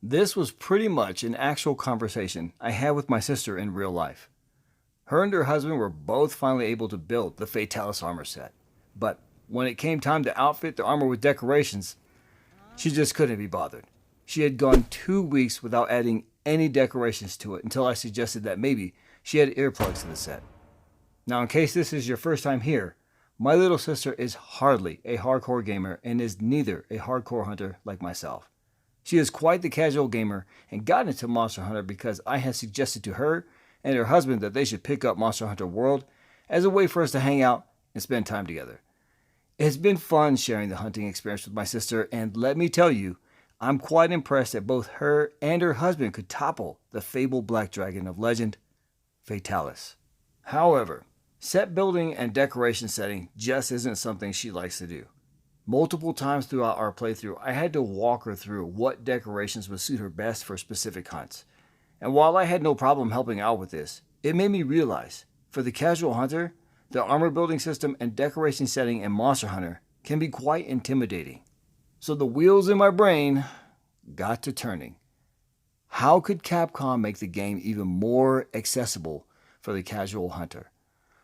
This was pretty much an actual conversation I had with my sister in real life. Her and her husband were both finally able to build the Fatalis armor set, but when it came time to outfit the armor with decorations, she just couldn't be bothered. She had gone 2 weeks without adding any decorations to it until I suggested that maybe she had earplugs to the set. Now, in case this is your first time here, my little sister is hardly a hardcore gamer and is neither a hardcore hunter like myself. She is quite the casual gamer and got into Monster Hunter because I had suggested to her and her husband that they should pick up Monster Hunter World as a way for us to hang out and spend time together. It has been fun sharing the hunting experience with my sister, and let me tell you, I'm quite impressed that both her and her husband could topple the fabled black dragon of legend, Fatalis. However, set building and decoration setting just isn't something she likes to do. Multiple times throughout our playthrough, I had to walk her through what decorations would suit her best for specific hunts. And while I had no problem helping out with this, it made me realize, for the casual hunter, the armor building system and decoration setting in Monster Hunter can be quite intimidating. So the wheels in my brain got to turning. How could Capcom make the game even more accessible for the casual hunter?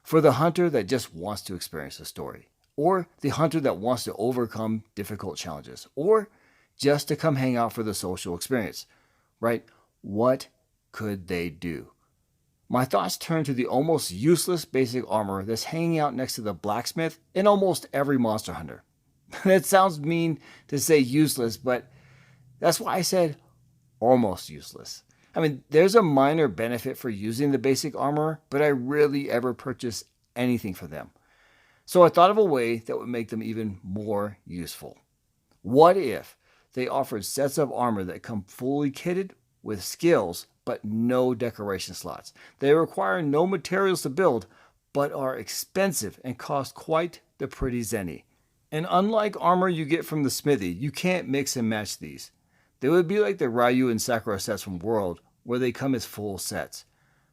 For the hunter that just wants to experience the story, or the hunter that wants to overcome difficult challenges, or just to come hang out for the social experience, right? What could they do? My thoughts turned to the almost useless basic armor that's hanging out next to the blacksmith in almost every Monster Hunter. That sounds mean to say useless, but that's why I said almost useless. I mean, there's a minor benefit for using the basic armor, but I rarely ever purchase anything for them. So I thought of a way that would make them even more useful. What if they offered sets of armor that come fully kitted with skills but no decoration slots? They require no materials to build but are expensive and cost quite the pretty zenny. And unlike armor you get from the smithy, you can't mix and match these. They would be like the Ryu and Sakura sets from World, where they come as full sets.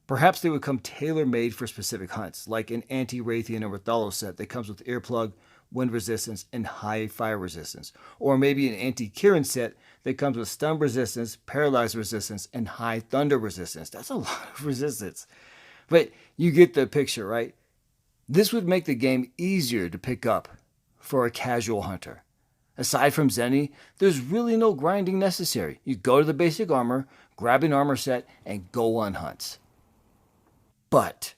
Perhaps they would come tailor-made for specific hunts, like an anti-Raytheon or Rathalos set that comes with earplug, wind resistance, and high fire resistance. Or maybe an anti-Kirin set that comes with stun resistance, paralyzed resistance, and high thunder resistance. That's a lot of resistance. But you get the picture, right? This would make the game easier to pick up for a casual hunter. Aside from Zenny, there's really no grinding necessary. You go to the basic armor, grab an armor set, and go on hunts. But,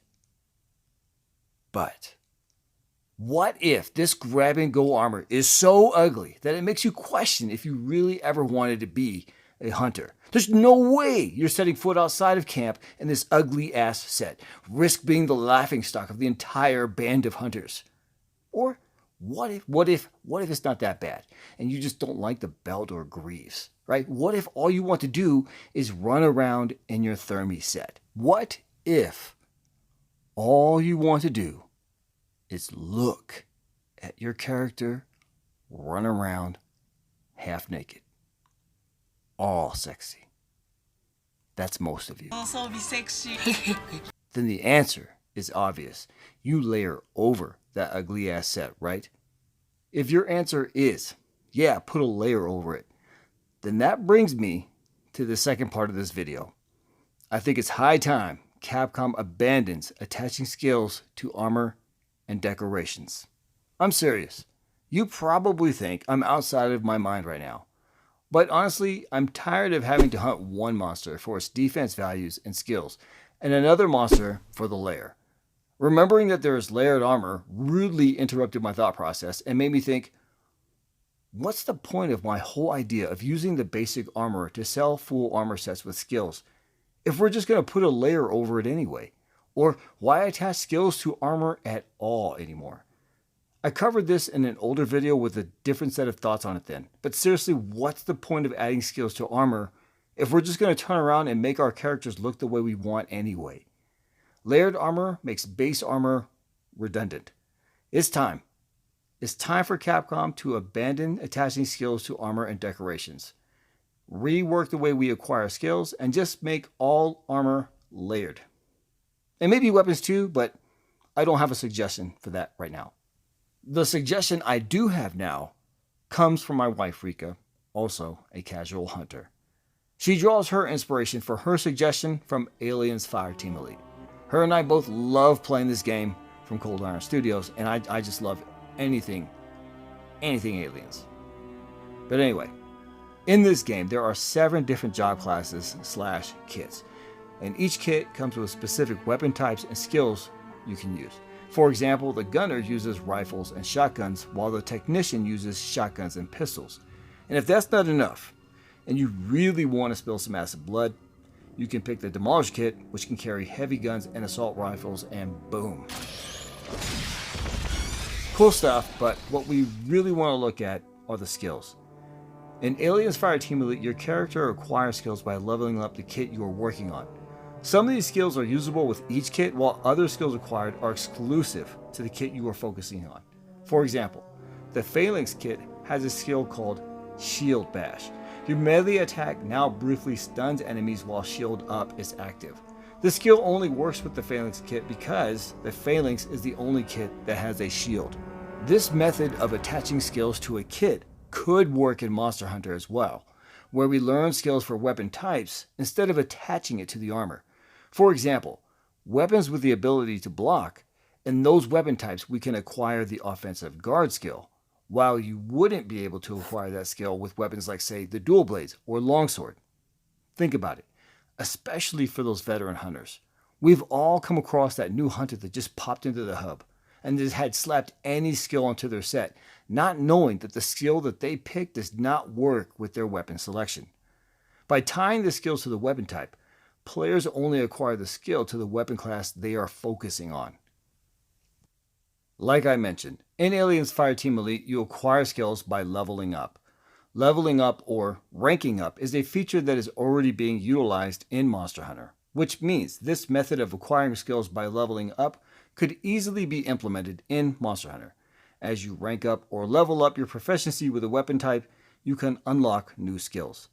what if this grab and go armor is so ugly that it makes you question if you really ever wanted to be a hunter? There's no way you're setting foot outside of camp in this ugly ass set. Risk being the laughingstock of the entire band of hunters. Or what if it's not that bad and you just don't like the belt or greaves, right? What if all you want to do is run around in your thermi set? What if all you want to do is look at your character run around half naked? All sexy. That's most of you. Also be sexy. Then the answer is obvious. You layer over that ugly ass set, right? If your answer is, yeah, put a layer over it, then that brings me to the second part of this video. I think it's high time Capcom abandons attaching skills to armor and decorations. I'm serious. You probably think I'm outside of my mind right now. But honestly, I'm tired of having to hunt one monster for its defense values and skills, and another monster for the lair. Remembering that there is layered armor rudely interrupted my thought process and made me think, what's the point of my whole idea of using the basic armor to sell full armor sets with skills if we're just going to put a layer over it anyway? Or why attach skills to armor at all anymore? I covered this in an older video with a different set of thoughts on it then. But seriously, what's the point of adding skills to armor if we're just going to turn around and make our characters look the way we want anyway? Layered armor makes base armor redundant. It's time. It's time for Capcom to abandon attaching skills to armor and decorations. Rework the way we acquire skills and just make all armor layered. And maybe weapons too, but I don't have a suggestion for that right now. The suggestion I do have now comes from my wife, Rika, also a casual hunter. She draws her inspiration for her suggestion from Aliens Fireteam Elite. Her and I both love playing this game from Cold Iron Studios, and I just love anything aliens. But anyway, in this game, there are 7 different job classes / kits, and each kit comes with specific weapon types and skills you can use. For example, the gunner uses rifles and shotguns, while the technician uses shotguns and pistols. And if that's not enough, and you really want to spill some acid blood, you can pick the Demolish kit, which can carry heavy guns and assault rifles, and boom. Cool stuff, but what we really want to look at are the skills. In Aliens Fireteam Elite, your character acquires skills by leveling up the kit you are working on. Some of these skills are usable with each kit, while other skills acquired are exclusive to the kit you are focusing on. For example, the Phalanx kit has a skill called Shield Bash. Your melee attack now briefly stuns enemies while Shield Up is active. This skill only works with the Phalanx kit because the Phalanx is the only kit that has a shield. This method of attaching skills to a kit could work in Monster Hunter as well, where we learn skills for weapon types instead of attaching it to the armor. For example, weapons with the ability to block, in those weapon types we can acquire the offensive guard skill, while you wouldn't be able to acquire that skill with weapons like, say, the dual blades or longsword. Think about it, especially for those veteran hunters. We've all come across that new hunter that just popped into the hub and just had slapped any skill onto their set, not knowing that the skill that they picked does not work with their weapon selection. By tying the skills to the weapon type, players only acquire the skill to the weapon class they are focusing on. Like I mentioned, in Aliens Fireteam Elite, you acquire skills by leveling up. Leveling up, or ranking up, is a feature that is already being utilized in Monster Hunter, which means this method of acquiring skills by leveling up could easily be implemented in Monster Hunter. As you rank up or level up your proficiency with a weapon type, you can unlock new skills.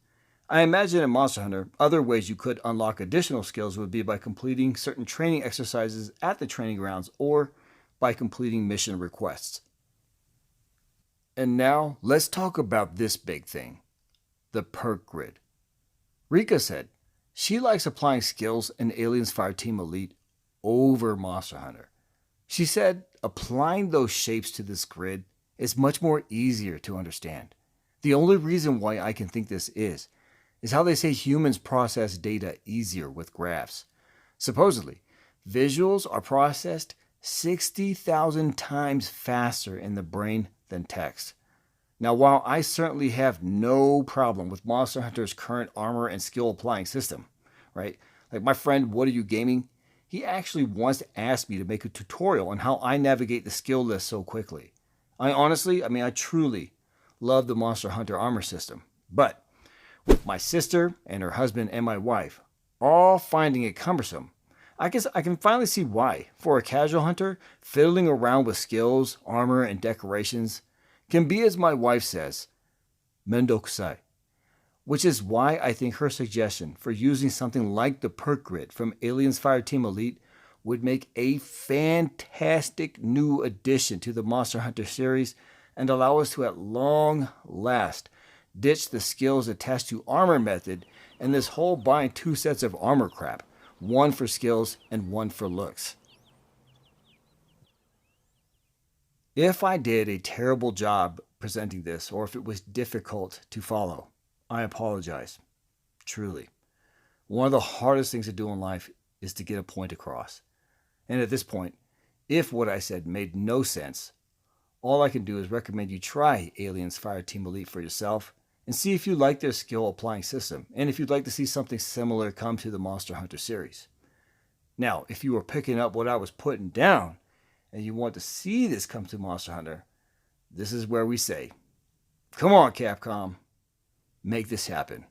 I imagine in Monster Hunter, other ways you could unlock additional skills would be by completing certain training exercises at the training grounds or by completing mission requests. And now, let's talk about this big thing, the perk grid. Rika said she likes applying skills in Aliens Fireteam Elite over Monster Hunter. She said applying those shapes to this grid is much more easier to understand. The only reason why I can think this is how they say humans process data easier with graphs. Supposedly, visuals are processed 60,000 times faster in the brain than text. Now, while I certainly have no problem with Monster Hunter's current armor and skill applying system, right? Like my friend, What Are You Gaming? He actually once asked me to make a tutorial on how I navigate the skill list so quickly. I truly love the Monster Hunter armor system. But with my sister and her husband and my wife all finding it cumbersome, I guess I can finally see why, for a casual hunter, fiddling around with skills, armor, and decorations can be, as my wife says, mendokusai. Which is why I think her suggestion for using something like the perk grid from Aliens Fireteam Elite would make a fantastic new addition to the Monster Hunter series and allow us to at long last ditch the skills attached to armor method and this whole buying two sets of armor crap, one for skills and one for looks. If I did a terrible job presenting this, or if it was difficult to follow, I apologize. Truly. One of the hardest things to do in life is to get a point across. And at this point, if what I said made no sense, all I can do is recommend you try Aliens Fireteam Elite for yourself and see if you like their skill applying system, and if you'd like to see something similar come to the Monster Hunter series. Now, if you were picking up what I was putting down, and you want to see this come to Monster Hunter, this is where we say, come on Capcom, make this happen.